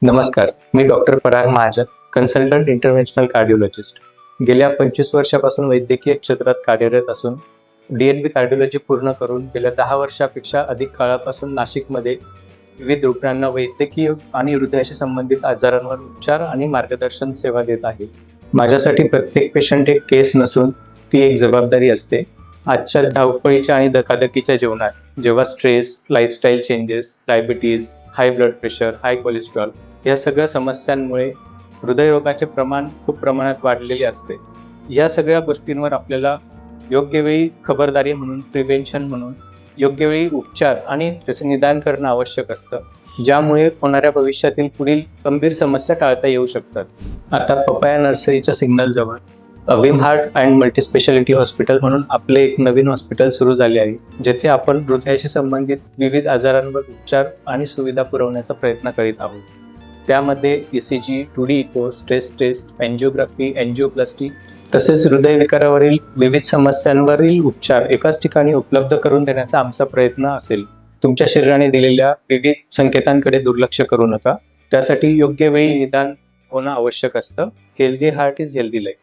नमस्कार, मी डॉक्टर पराग Mahajan, consultant इंटरव्हेन्शनल cardiologist. गेल्या 25 वर्षापासून वैद्यकीय क्षेत्रात कार्यरत असून डी-एन-बी कार्डिओलॉजी पूर्ण करून गेल्या 10 वर्षापेक्षा अधिक काळापासून नाशिकमध्ये विविध रुग्णांना वैद्यकीय आणि हृदयाशी संबंधित आजारांवर उपचार आणि मार्गदर्शन सेवा देत आहे. माझ्यासाठी प्रत्येक पेशंट एक केस नसून ती एक जबाबदारी असते. आजच्या धावपळीच्या आणि धकाधकीच्या जीवनात जेव्हा stress, lifestyle changes, diabetes, high blood pressure, high cholesterol या सगळ्या समस्यांमुळे हृदयरोगाचे प्रमाण खूप प्रमाणात वाढलेले असते. या सगळ्या गोष्टींवर आपल्याला योग्य वेळी खबरदारी म्हणून, प्रिव्हेन्शन म्हणून योग्य वेळी उपचार आणि त्याचं निदान करणं आवश्यक असतं, ज्यामुळे होणाऱ्या भविष्यातील पुढील गंभीर समस्या टाळता येऊ शकतात. आता पपाया नर्सरीच्या सिग्नलजवळ अविम हार्ट अँड मल्टीस्पेशालिटी हॉस्पिटल म्हणून आपले एक नवीन हॉस्पिटल सुरू झाले आहे, जेथे आपण हृदयाशी संबंधित विविध आजारांवर उपचार आणि सुविधा पुरवण्याचा प्रयत्न करीत आहोत. त्यामध्ये ECG, 2D echo, stress test, angiography, angioplasty तसेच हृदयविकारावरील विविध समस्यांवरील उपचार एकाच ठिकाणी उपलब्ध करून देण्याचा आमचा प्रयत्न असेल. तुमच्या शरीराने दिलेल्या विविध संकेतांकडे दुर्लक्ष करू नका. त्यासाठी योग्य वेळी निदान होणं आवश्यक असतं. Healthy heart is healthy life.